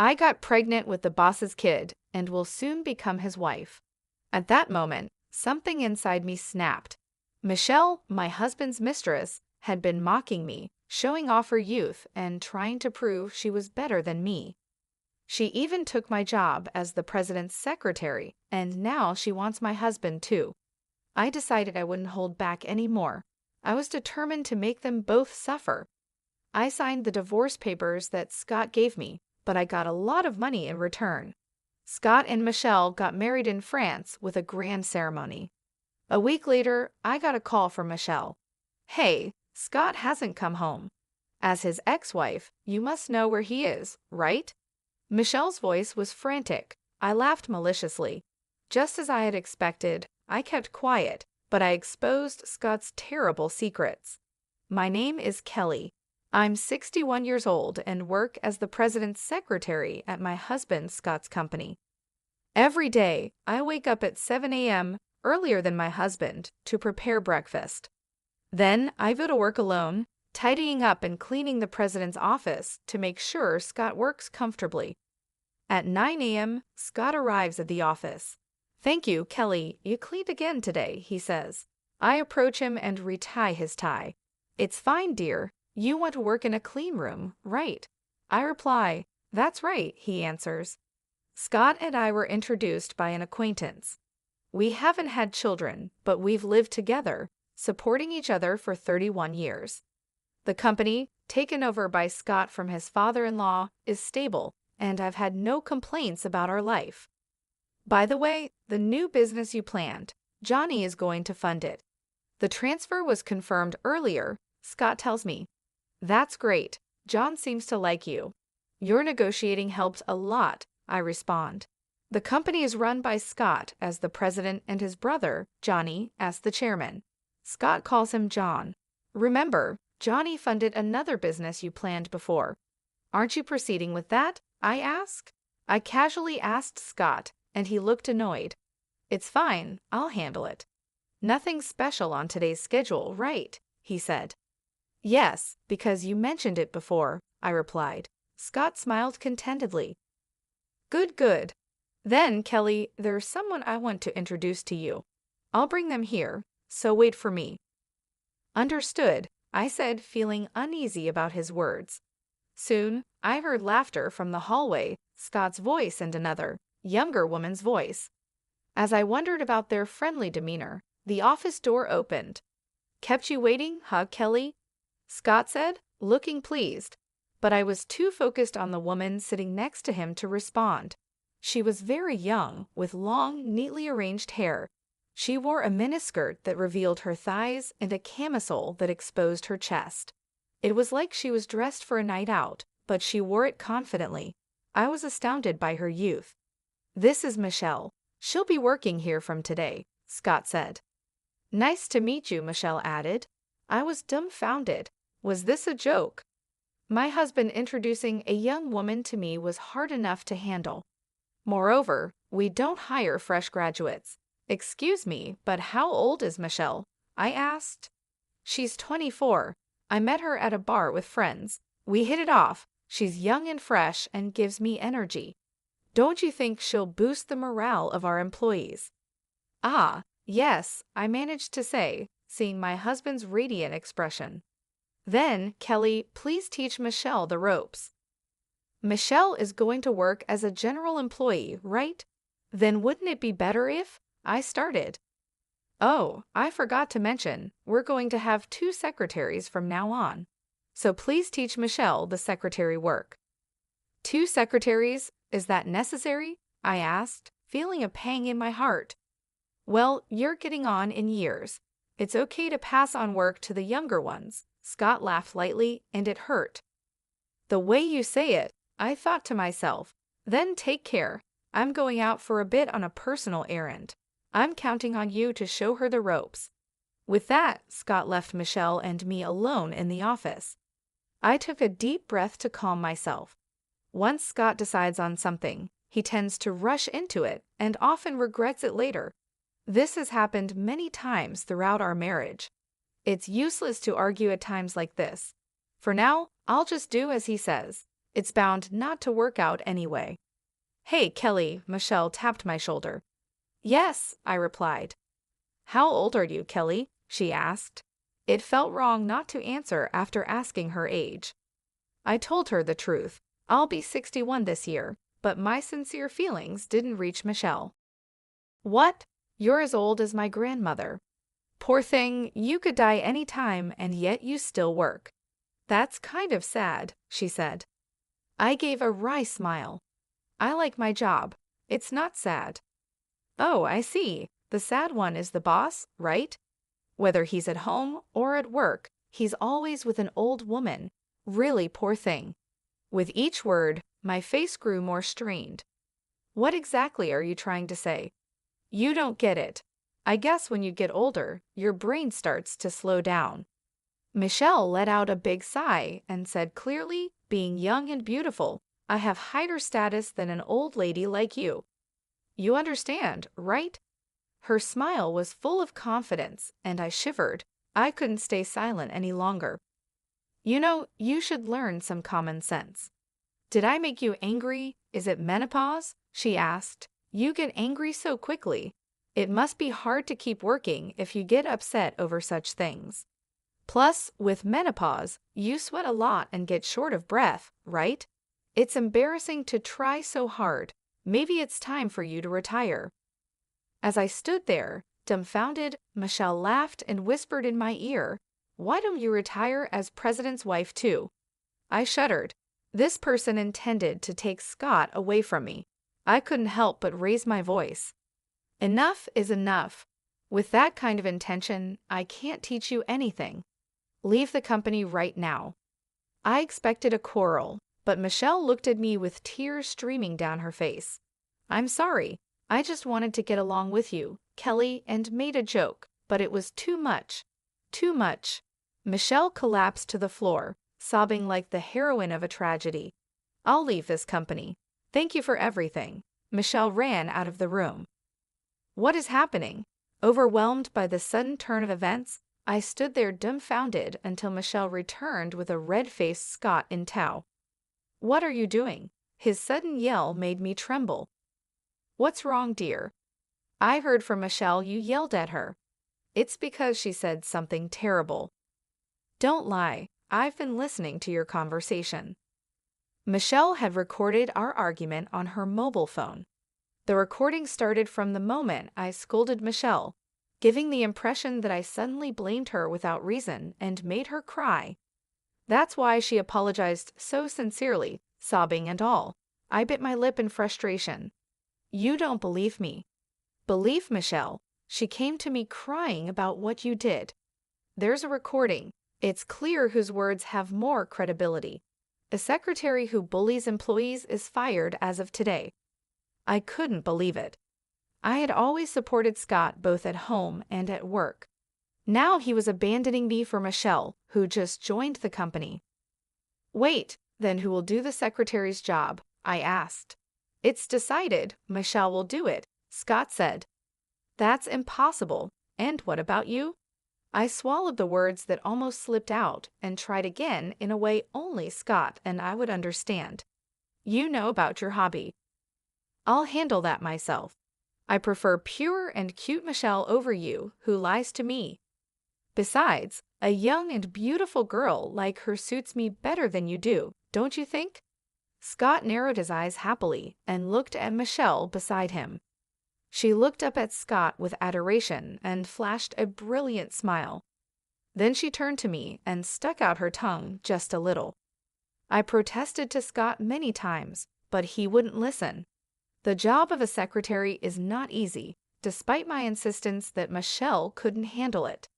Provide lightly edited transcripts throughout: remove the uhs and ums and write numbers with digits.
I got pregnant with the boss's kid and will soon become his wife. At that moment, something inside me snapped. Michelle, my husband's mistress, had been mocking me, showing off her youth and trying to prove she was better than me. She even took my job as the president's secretary, and now she wants my husband too. I decided I wouldn't hold back anymore. I was determined to make them both suffer. I signed the divorce papers that Scott gave me, but I got a lot of money in return. Scott and Michelle got married in France with a grand ceremony. A week later, I got a call from Michelle. "Hey, Scott hasn't come home. As his ex-wife, you must know where he is, right?" Michelle's voice was frantic. I laughed maliciously. Just as I had expected, I kept quiet, but I exposed Scott's terrible secrets. "My name is Kelly. I'm 61 years old and work as the president's secretary at my husband Scott's company. Every day, I wake up at 7 a.m., earlier than my husband, to prepare breakfast. Then I go to work alone, tidying up and cleaning the president's office to make sure Scott works comfortably. At 9 a.m., Scott arrives at the office. "Thank you, Kelly. You cleaned again today," he says. I approach him and retie his tie. "It's fine, dear. You want to work in a clean room, right?" I reply, "That's right," he answers. Scott and I were introduced by an acquaintance. We haven't had children, but we've lived together, supporting each other for 31 years. The company, taken over by Scott from his father-in-law, is stable, and I've had no complaints about our life. By the way, the new business you planned, Johnny is going to fund it. The transfer was confirmed earlier, Scott tells me. "That's great. John seems to like you." "Your negotiating helped a lot," I respond. The company is run by Scott as the president and his brother, Johnny, as the chairman. Scott calls him John. "Remember, Johnny funded another business you planned before. Aren't you proceeding with that?" I ask. I casually asked Scott, and he looked annoyed. "It's fine, I'll handle it." "Nothing special on today's schedule, right?" he said. "Yes, because you mentioned it before," I replied. Scott smiled contentedly. "Good, good. Then, Kelly, there's someone I want to introduce to you. I'll bring them here, so wait for me." "Understood," I said, feeling uneasy about his words. Soon, I heard laughter from the hallway, Scott's voice and another, younger woman's voice. As I wondered about their friendly demeanor, the office door opened. "Kept you waiting, huh, Kelly?" Scott said, looking pleased, but I was too focused on the woman sitting next to him to respond. She was very young, with long, neatly arranged hair. She wore a miniskirt that revealed her thighs and a camisole that exposed her chest. It was like she was dressed for a night out, but she wore it confidently. I was astounded by her youth. "This is Michelle. She'll be working here from today," Scott said. "Nice to meet you," Michelle added. I was dumbfounded. Was this a joke? My husband introducing a young woman to me was hard enough to handle. Moreover, we don't hire fresh graduates. "Excuse me, but how old is Michelle?" I asked. "She's 24. I met her at a bar with friends. We hit it off. She's young and fresh and gives me energy. Don't you think she'll boost the morale of our employees?" "Ah, yes," I managed to say, seeing my husband's radiant expression. "Then, Kelly, please teach Michelle the ropes." "Michelle is going to work as a general employee, right? Then wouldn't it be better if—" I started. "Oh, I forgot to mention, we're going to have 2 secretaries from now on. So please teach Michelle the secretary work." "2 secretaries? Is that necessary?" I asked, feeling a pang in my heart. "Well, you're getting on in years. It's okay to pass on work to the younger ones." Scott laughed lightly, and it hurt. "The way you say it," I thought to myself. "Then take care. I'm going out for a bit on a personal errand. I'm counting on you to show her the ropes." With that, Scott left Michelle and me alone in the office. I took a deep breath to calm myself. Once Scott decides on something, he tends to rush into it and often regrets it later. This has happened many times throughout our marriage. It's useless to argue at times like this. For now, I'll just do as he says. It's bound not to work out anyway. Hey, Kelly, Michelle tapped my shoulder. Yes, I replied. How old are you, Kelly? She asked. It felt wrong not to answer after asking her age. I told her the truth. I'll be 61 this year, but my sincere feelings didn't reach Michelle. What? You're as old as my grandmother. Poor thing, you could die any time and yet you still work. That's kind of sad, she said. I gave a wry smile. I like my job. It's not sad. Oh, I see. The sad one is the boss, right? Whether he's at home or at work, he's always with an old woman. Really poor thing. With each word, my face grew more strained. What exactly are you trying to say? You don't get it. I guess when you get older, your brain starts to slow down. Michelle let out a big sigh and said clearly, being young and beautiful, I have higher status than an old lady like you. You understand, right? Her smile was full of confidence, and I shivered. I couldn't stay silent any longer. You know, you should learn some common sense. Did I make you angry? Is it menopause? She asked. You get angry so quickly. It must be hard to keep working if you get upset over such things. Plus, with menopause, you sweat a lot and get short of breath, right? It's embarrassing to try so hard. Maybe it's time for you to retire. As I stood there, dumbfounded, Michelle laughed and whispered in my ear, Why don't you retire as president's wife too? I shuddered. This person intended to take Scott away from me. I couldn't help but raise my voice. Enough is enough. With that kind of intention, I can't teach you anything. Leave the company right now. I expected a quarrel, but Michelle looked at me with tears streaming down her face. I'm sorry. I just wanted to get along with you, Kelly, and made a joke, but it was too much. Too much. Michelle collapsed to the floor, sobbing like the heroine of a tragedy. I'll leave this company. Thank you for everything. Michelle ran out of the room. What is happening? Overwhelmed by the sudden turn of events, I stood there dumbfounded until Michelle returned with a red-faced Scott in tow. What are you doing? His sudden yell made me tremble. What's wrong, dear? I heard from Michelle you yelled at her. It's because she said something terrible. Don't lie. I've been listening to your conversation. Michelle had recorded our argument on her mobile phone. The recording started from the moment I scolded Michelle, giving the impression that I suddenly blamed her without reason and made her cry. That's why she apologized so sincerely, sobbing and all. I bit my lip in frustration. You don't believe me. Believe Michelle. She came to me crying about what you did. There's a recording. It's clear whose words have more credibility. A secretary who bullies employees is fired as of today. I couldn't believe it. I had always supported Scott both at home and at work. Now he was abandoning me for Michelle, who just joined the company. Wait, then who will do the secretary's job? I asked. It's decided. Michelle will do it, Scott said. That's impossible. And what about you? I swallowed the words that almost slipped out and tried again in a way only Scott and I would understand. You know about your hobby. I'll handle that myself. I prefer pure and cute Michelle over you, who lies to me. Besides, a young and beautiful girl like her suits me better than you do, don't you think? Scott narrowed his eyes happily and looked at Michelle beside him. She looked up at Scott with adoration and flashed a brilliant smile. Then she turned to me and stuck out her tongue just a little. I protested to Scott many times, but he wouldn't listen. The job of a secretary is not easy, despite my insistence that Michelle couldn't handle it.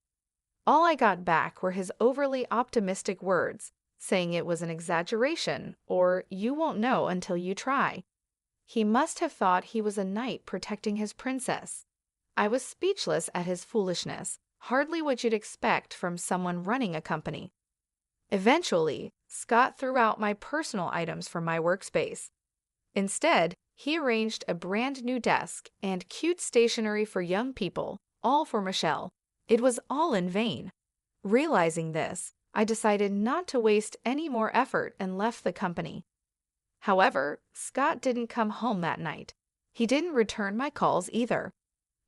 All I got back were his overly optimistic words, saying it was an exaggeration or you won't know until you try. He must have thought he was a knight protecting his princess. I was speechless at his foolishness, hardly what you'd expect from someone running a company. Eventually, Scott threw out my personal items from my workspace. Instead, he arranged a brand new desk and cute stationery for young people, all for Michelle. It was all in vain. Realizing this, I decided not to waste any more effort and left the company. However, Scott didn't come home that night. He didn't return my calls either.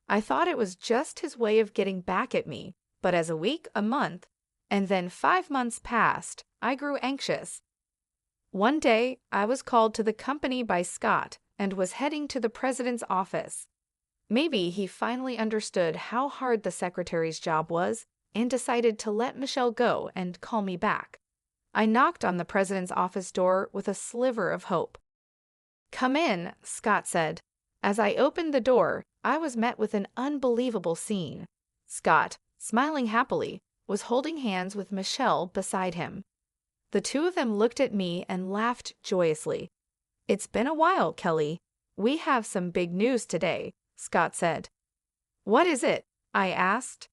I thought it was just his way of getting back at me, but as a week, a month, and then 5 months passed, I grew anxious. One day, I was called to the company by Scott and was heading to the president's office. Maybe he finally understood how hard the secretary's job was and decided to let Michelle go and call me back. I knocked on the president's office door with a sliver of hope. "Come in," Scott said. As I opened the door, I was met with an unbelievable scene. Scott, smiling happily, was holding hands with Michelle beside him. The two of them looked at me and laughed joyously. "It's been a while, Kelly. We have some big news today," Scott said. "What is it?" I asked.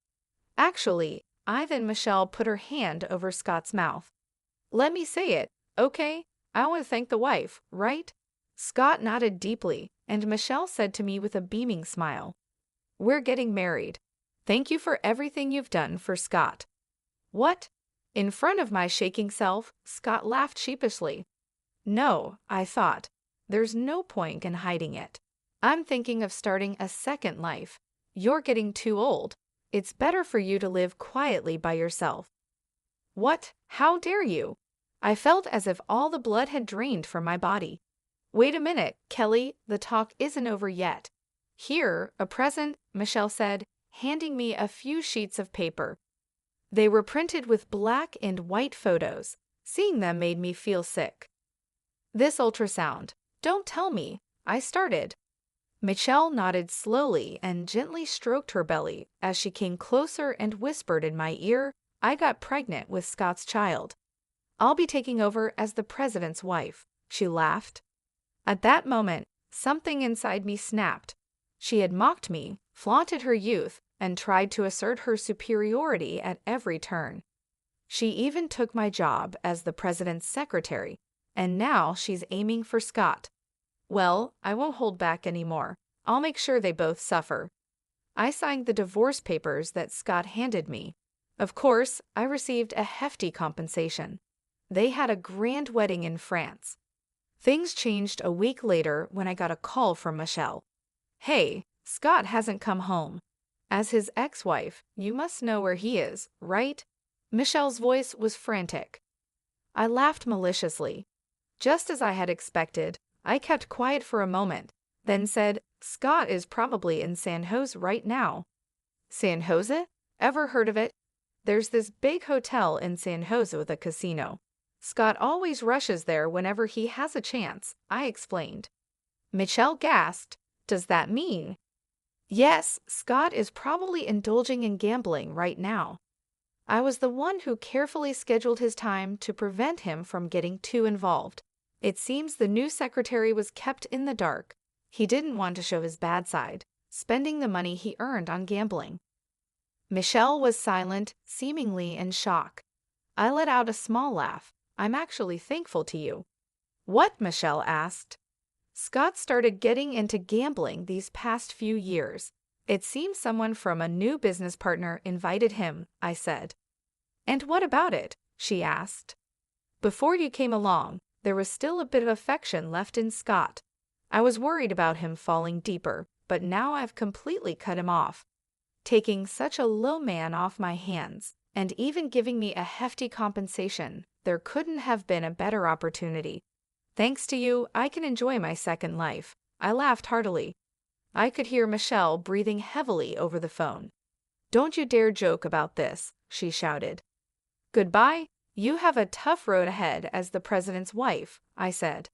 Actually, then Michelle put her hand over Scott's mouth. "Let me say it, okay? I want to thank the wife, right?" Scott nodded deeply, and Michelle said to me with a beaming smile, "We're getting married. Thank you for everything you've done for Scott." "What?" In front of my shaking self, Scott laughed sheepishly. "No," I thought. "There's no point in hiding it. I'm thinking of starting a second life. You're getting too old. It's better for you to live quietly by yourself." "What? How dare you?" I felt as if all the blood had drained from my body. "Wait a minute, Kelly, the talk isn't over yet. Here, a present," Michelle said, handing me a few sheets of paper. They were printed with black and white photos. Seeing them made me feel sick. "This ultrasound. Don't tell me," I started. Michelle nodded slowly and gently stroked her belly as she came closer and whispered in my ear, "I got pregnant with Scott's child. I'll be taking over as the president's wife," she laughed. At that moment, something inside me snapped. She had mocked me, flaunted her youth, and tried to assert her superiority at every turn. She even took my job as the president's secretary, and now she's aiming for Scott. Well, I won't hold back anymore. I'll make sure they both suffer. I signed the divorce papers that Scott handed me. Of course, I received a hefty compensation. They had a grand wedding in France. Things changed a week later when I got a call from Michelle. "Hey, Scott hasn't come home. As his ex-wife, you must know where he is, right?" Michelle's voice was frantic. I laughed maliciously. Just as I had expected, I kept quiet for a moment, then said, "Scott is probably in San Jose right now." "San Jose? Ever heard of it? There's this big hotel in San Jose with a casino. Scott always rushes there whenever he has a chance," I explained. Michelle gasped. "Does that mean?" "Yes, Scott is probably indulging in gambling right now." I was the one who carefully scheduled his time to prevent him from getting too involved. It seems the new secretary was kept in the dark. He didn't want to show his bad side, spending the money he earned on gambling. Michelle was silent, seemingly in shock. I let out a small laugh. "I'm actually thankful to you." "What?" Michelle asked. "Scott started getting into gambling these past few years. It seems someone from a new business partner invited him," I said. "And what about it?" she asked. "Before you came along, there was still a bit of affection left in Scott. I was worried about him falling deeper, but now I've completely cut him off. Taking such a low man off my hands, and even giving me a hefty compensation, there couldn't have been a better opportunity. Thanks to you, I can enjoy my second life." I laughed heartily. I could hear Michelle breathing heavily over the phone. "Don't you dare joke about this," she shouted. "Goodbye. You have a tough road ahead as the president's wife," I said.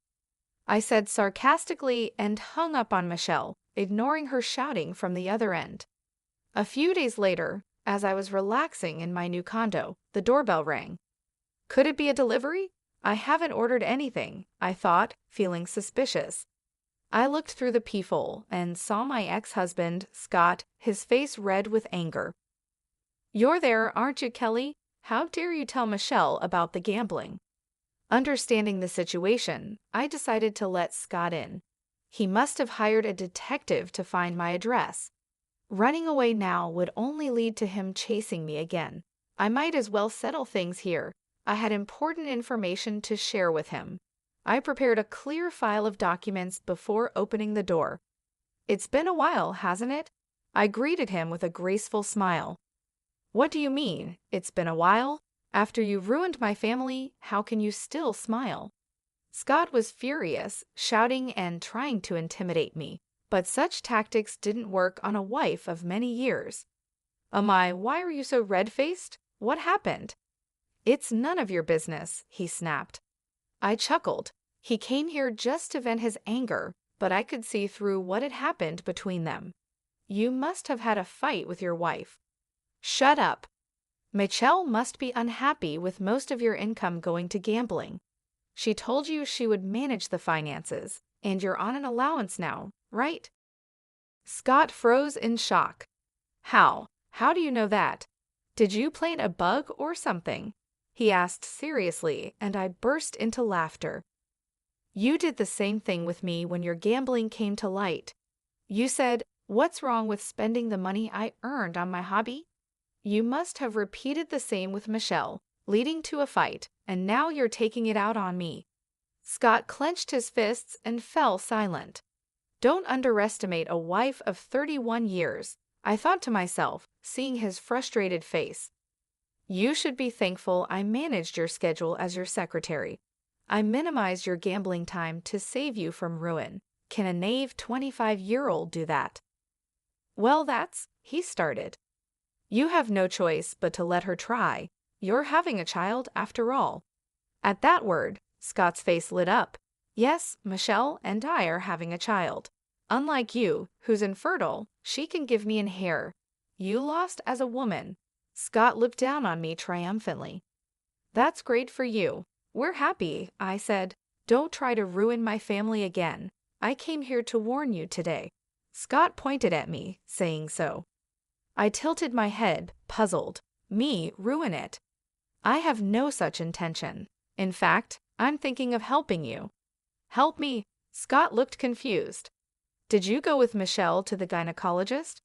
I said sarcastically and hung up on Michelle, ignoring her shouting from the other end. A few days later, as I was relaxing in my new condo, the doorbell rang. Could it be a delivery? I haven't ordered anything, I thought, feeling suspicious. I looked through the peephole and saw my ex-husband, Scott, his face red with anger. "You're there, aren't you, Kelly? How dare you tell Michelle about the gambling?" Understanding the situation, I decided to let Scott in. He must have hired a detective to find my address. Running away now would only lead to him chasing me again. I might as well settle things here. I had important information to share with him. I prepared a clear file of documents before opening the door. It's been a while, hasn't it? I greeted him with a graceful smile. What do you mean, it's been a while? After you ruined my family, how can you still smile? Scott was furious, shouting and trying to intimidate me, but such tactics didn't work on a wife of many years. Why are you so red-faced? What happened? It's none of your business, he snapped. I chuckled. He came here just to vent his anger, but I could see through what had happened between them. You must have had a fight with your wife. Shut up. Michelle must be unhappy with most of your income going to gambling. She told you she would manage the finances, and you're on an allowance now, right? Scott froze in shock. How? How do you know that? Did you plant a bug or something? He asked seriously, and I burst into laughter. You did the same thing with me when your gambling came to light. You said, "What's wrong with spending the money I earned on my hobby?" You must have repeated the same with Michelle, leading to a fight, and now you're taking it out on me. Scott clenched his fists and fell silent. Don't underestimate a wife of 31 years, I thought to myself, seeing his frustrated face. You should be thankful I managed your schedule as your secretary. I minimized your gambling time to save you from ruin. Can a naive 25-year-old do that? Well, he started. You have no choice but to let her try. You're having a child after all. At that word, Scott's face lit up. Yes, Michelle and I are having a child. Unlike you, who's infertile, she can give me an heir. You lost as a woman. Scott looked down on me triumphantly. That's great for you. We're happy, I said. Don't try to ruin my family again. I came here to warn you today. Scott pointed at me, saying so. I tilted my head, puzzled. Me ruin it? I have no such intention. In fact, I'm thinking of helping you. Help me? Scott looked confused. Did you go with Michelle to the gynecologist?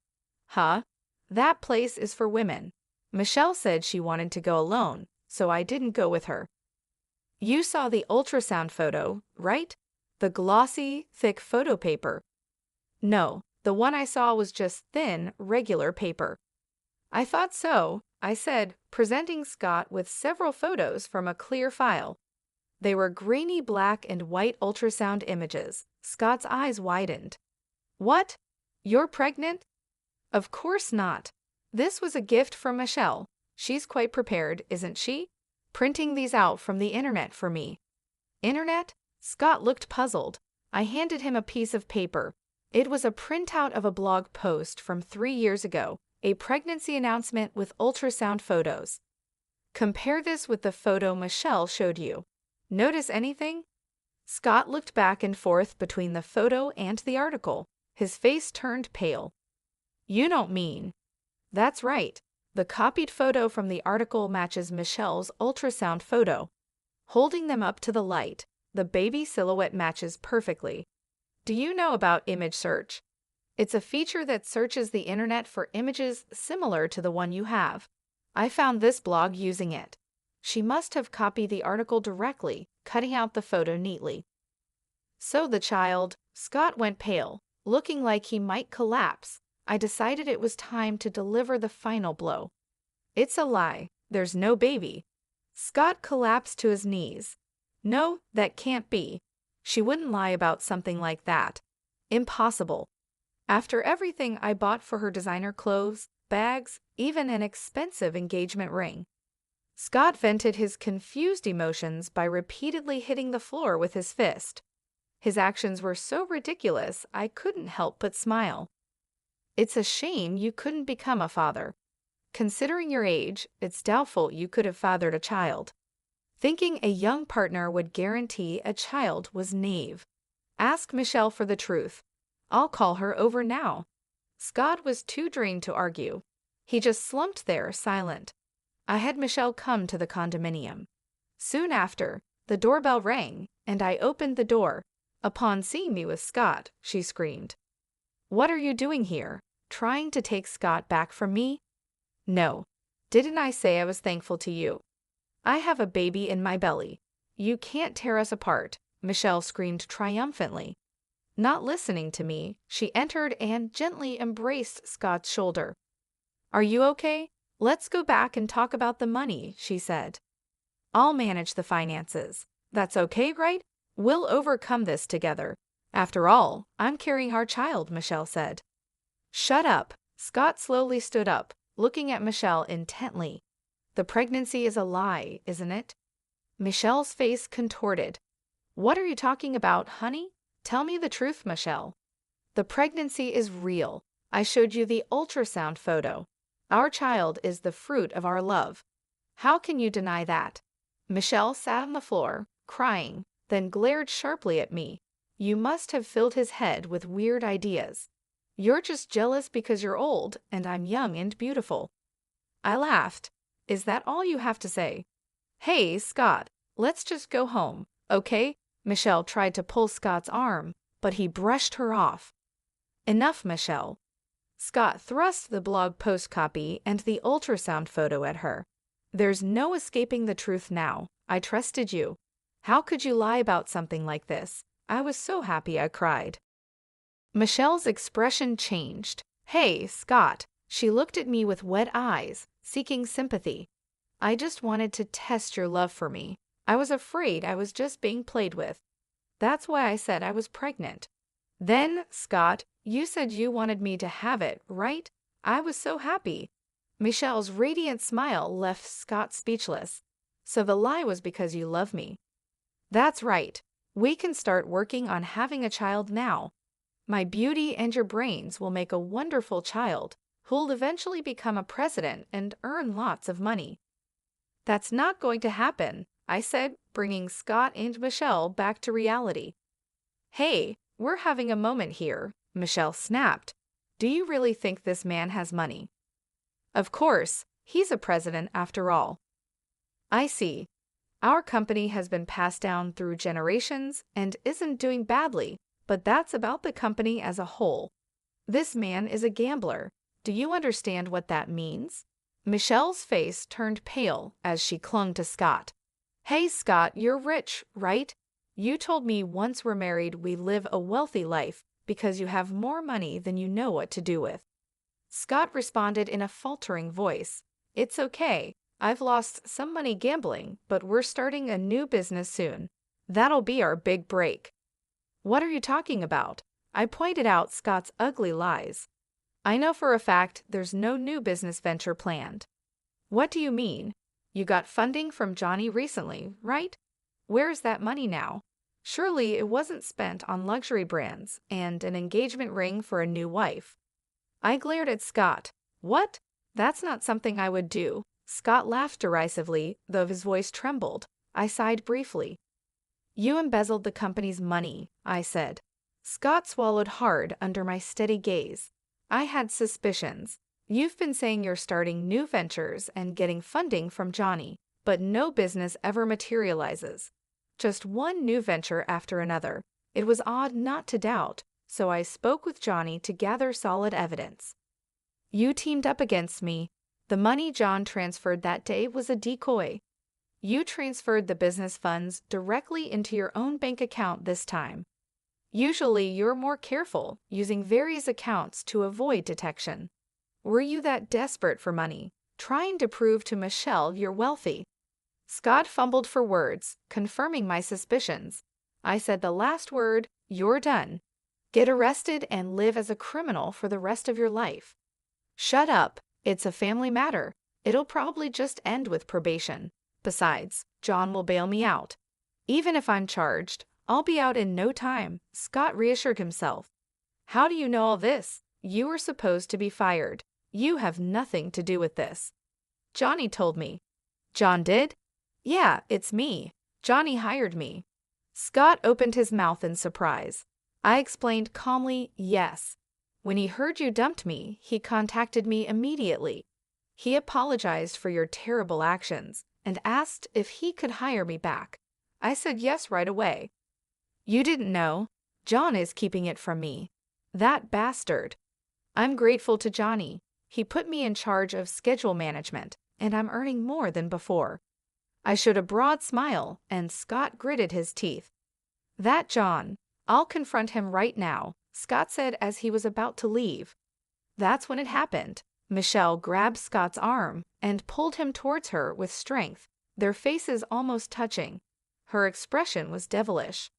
Huh? That place is for women. Michelle said she wanted to go alone, so I didn't go with her. You saw the ultrasound photo, right? The glossy, thick photo paper. No, the one I saw was just thin, regular paper. I thought so, I said, presenting Scott with several photos from a clear file. They were grainy black and white ultrasound images. Scott's eyes widened. What? You're pregnant? Of course not. This was a gift from Michelle. She's quite prepared, isn't she? Printing these out from the internet for me. Internet? Scott looked puzzled. I handed him a piece of paper. It was a printout of a blog post from 3 years ago, a pregnancy announcement with ultrasound photos. Compare this with the photo Michelle showed you. Notice anything? Scott looked back and forth between the photo and the article. His face turned pale. You don't mean? That's right. The copied photo from the article matches Michelle's ultrasound photo. Holding them up to the light, the baby silhouette matches perfectly. Do you know about image search? It's a feature that searches the internet for images similar to the one you have. I found this blog using it. She must have copied the article directly, cutting out the photo neatly. So the child, Scott went pale, looking like he might collapse. I decided it was time to deliver the final blow. It's a lie. There's no baby. Scott collapsed to his knees. No, that can't be. She wouldn't lie about something like that. Impossible. After everything I bought for her designer clothes, bags, even an expensive engagement ring. Scott vented his confused emotions by repeatedly hitting the floor with his fist. His actions were so ridiculous I couldn't help but smile. It's a shame you couldn't become a father. Considering your age, it's doubtful you could have fathered a child. Thinking a young partner would guarantee a child was naive. Ask Michelle for the truth. I'll call her over now. Scott was too drained to argue. He just slumped there, silent. I had Michelle come to the condominium. Soon after, the doorbell rang, and I opened the door. Upon seeing me with Scott, she screamed. What are you doing here? Trying to take Scott back from me? No. Didn't I say I was thankful to you? I have a baby in my belly. You can't tear us apart. Michelle screamed triumphantly. Not listening to me, she entered and gently embraced Scott's shoulder. "Are you okay? Let's go back and talk about the money," she said. "I'll manage the finances. That's okay, right? We'll overcome this together. After all, I'm carrying our child," Michelle said. "Shut up." Scott slowly stood up, looking at Michelle intently. "The pregnancy is a lie, isn't it?" Michelle's face contorted. "What are you talking about, honey? Tell me the truth, Michelle." "The pregnancy is real. I showed you the ultrasound photo. Our child is the fruit of our love. How can you deny that?" Michelle sat on the floor, crying, then glared sharply at me. "You must have filled his head with weird ideas. You're just jealous because you're old and I'm young and beautiful." I laughed. "Is that all you have to say?" "Hey, Scott, let's just go home, okay?" Michelle tried to pull Scott's arm, but he brushed her off. "Enough, Michelle." Scott thrust the blog post copy and the ultrasound photo at her. "There's no escaping the truth now. I trusted you. How could you lie about something like this? I was so happy I cried." Michelle's expression changed. "Hey, Scott." She looked at me with wet eyes, seeking sympathy. "I just wanted to test your love for me. I was afraid I was just being played with. That's why I said I was pregnant." "Then, Scott, you said you wanted me to have it, right? I was so happy." Michelle's radiant smile left Scott speechless. "So the lie was because you love me." "That's right. We can start working on having a child now. My beauty and your brains will make a wonderful child who'll eventually become a president and earn lots of money." "That's not going to happen," I said, bringing Scott and Michelle back to reality. "Hey, we're having a moment here," Michelle snapped. "Do you really think this man has money?" "Of course, he's a president after all." "I see. Our company has been passed down through generations and isn't doing badly, but that's about the company as a whole. This man is a gambler. Do you understand what that means?" Michelle's face turned pale as she clung to Scott. "Hey, Scott, you're rich, right? You told me once we're married we live a wealthy life because you have more money than you know what to do with." Scott responded in a faltering voice. "It's okay. I've lost some money gambling, but we're starting a new business soon. That'll be our big break." "What are you talking about?" I pointed out Scott's ugly lies. "I know for a fact there's no new business venture planned." "What do you mean? You got funding from Johnny recently, right? Where's that money now? Surely it wasn't spent on luxury brands and an engagement ring for a new wife." I glared at Scott. "What? That's not something I would do." Scott laughed derisively, though his voice trembled. I sighed briefly. "You embezzled the company's money," I said. Scott swallowed hard under my steady gaze. "I had suspicions. You've been saying you're starting new ventures and getting funding from Johnny, but no business ever materializes. Just one new venture after another. It was odd not to doubt, so I spoke with Johnny to gather solid evidence. You teamed up against me. The money John transferred that day was a decoy. You transferred the business funds directly into your own bank account this time. Usually you're more careful, using various accounts to avoid detection. Were you that desperate for money, trying to prove to Michelle you're wealthy?" Scott fumbled for words, confirming my suspicions. I said the last word, "You're done. Get arrested and live as a criminal for the rest of your life." "Shut up. It's a family matter. It'll probably just end with probation. Besides, John will bail me out. Even if I'm charged, I'll be out in no time," Scott reassured himself. "How do you know all this? You were supposed to be fired. You have nothing to do with this." "Johnny told me." "John did?" "Yeah, it's me. Johnny hired me." Scott opened his mouth in surprise. I explained calmly, "Yes. When he heard you dumped me, he contacted me immediately. He apologized for your terrible actions and asked if he could hire me back. I said yes right away." "You didn't know. John is keeping it from me. That bastard." "I'm grateful to Johnny. He put me in charge of schedule management, and I'm earning more than before." I showed a broad smile, and Scott gritted his teeth. That John. I'll confront him right now, Scott said as he was about to leave. That's when it happened. Michelle grabbed Scott's arm and pulled him towards her with strength, their faces almost touching. Her expression was devilish.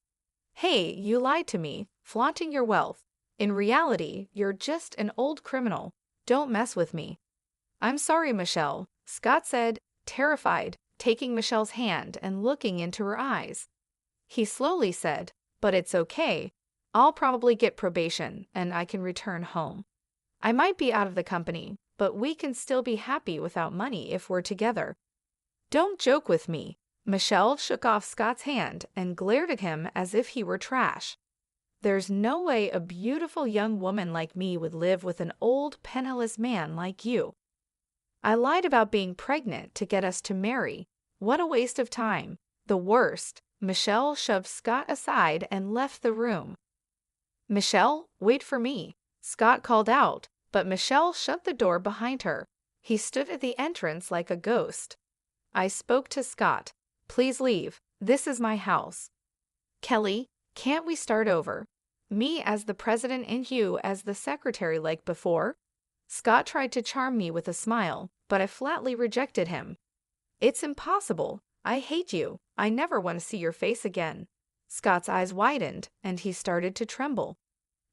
Hey, you lied to me, flaunting your wealth. In reality, you're just an old criminal. Don't mess with me. I'm sorry, Michelle, Scott said, terrified, taking Michelle's hand and looking into her eyes. He slowly said, but it's okay. I'll probably get probation and I can return home. I might be out of the company, but we can still be happy without money if we're together. Don't joke with me. Michelle shook off Scott's hand and glared at him as if he were trash. There's no way a beautiful young woman like me would live with an old, penniless man like you. I lied about being pregnant to get us to marry. What a waste of time. The worst. Michelle shoved Scott aside and left the room. Michelle, wait for me, Scott called out, but Michelle shut the door behind her. He stood at the entrance like a ghost. I spoke to Scott. Please leave. This is my house. Kelly, can't we start over? Me as the president and you as the secretary like before? Scott tried to charm me with a smile, but I flatly rejected him. It's impossible. I hate you. I never want to see your face again. Scott's eyes widened, and he started to tremble.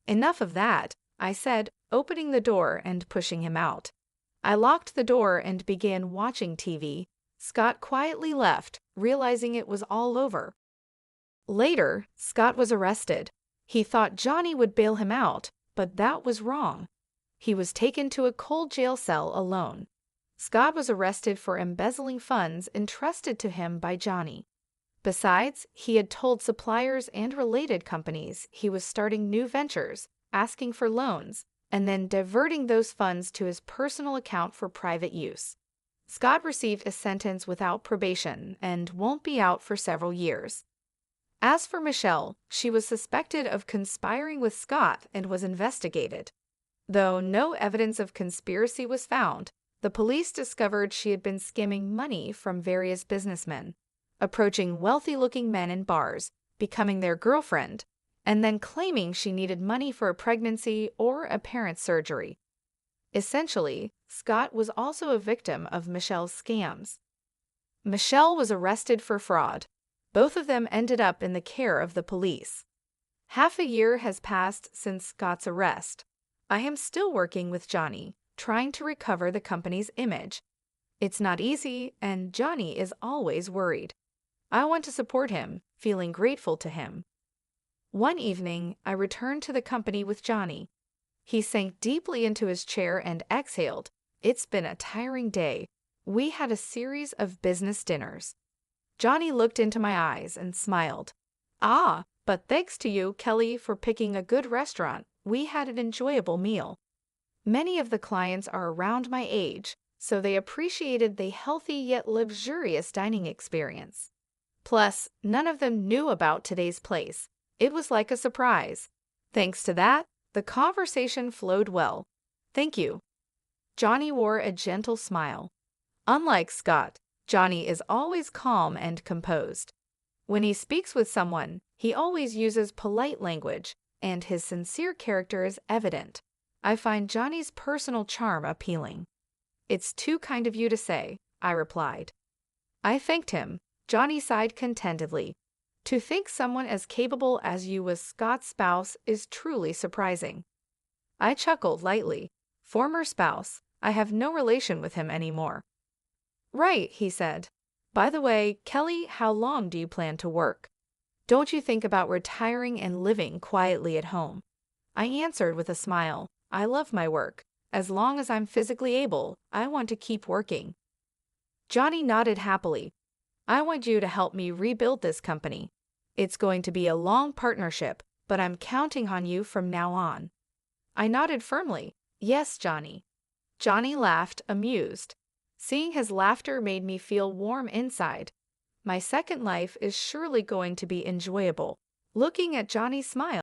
Enough of that, I said, opening the door and pushing him out. I locked the door and began watching TV. Scott quietly left, realizing it was all over. Later, Scott was arrested. He thought Johnny would bail him out, but that was wrong. He was taken to a cold jail cell alone. Scott was arrested for embezzling funds entrusted to him by Johnny. Besides, he had told suppliers and related companies he was starting new ventures, asking for loans, and then diverting those funds to his personal account for private use. Scott received a sentence without probation and won't be out for several years. As for Michelle, she was suspected of conspiring with Scott and was investigated. Though no evidence of conspiracy was found, the police discovered she had been skimming money from various businessmen, approaching wealthy-looking men in bars, becoming their girlfriend, and then claiming she needed money for a pregnancy or a parent's surgery. Essentially, Scott was also a victim of Michelle's scams. Michelle was arrested for fraud. Both of them ended up in the care of the police. Half a year has passed since Scott's arrest. I am still working with Johnny, trying to recover the company's image. It's not easy, and Johnny is always worried. I want to support him, feeling grateful to him. One evening, I returned to the company with Johnny. He sank deeply into his chair and exhaled. It's been a tiring day. We had a series of business dinners. Johnny looked into my eyes and smiled. Ah, but thanks to you, Kelly, for picking a good restaurant. We had an enjoyable meal. Many of the clients are around my age, so they appreciated the healthy yet luxurious dining experience. Plus, none of them knew about today's place. It was like a surprise. Thanks to that, the conversation flowed well. Thank you. Johnny wore a gentle smile. Unlike Scott, Johnny is always calm and composed. When he speaks with someone, he always uses polite language, and his sincere character is evident. I find Johnny's personal charm appealing. It's too kind of you to say, I replied. I thanked him. Johnny sighed contentedly. To think someone as capable as you was Scott's spouse is truly surprising. I chuckled lightly. Former spouse, I have no relation with him anymore. Right, he said. By the way, Kelly, how long do you plan to work? Don't you think about retiring and living quietly at home? I answered with a smile. I love my work. As long as I'm physically able, I want to keep working. Johnny nodded happily. I want you to help me rebuild this company. It's going to be a long partnership, but I'm counting on you from now on. I nodded firmly. Yes, Johnny. Johnny laughed, amused. Seeing his laughter made me feel warm inside. My second life is surely going to be enjoyable. Looking at Johnny's smile,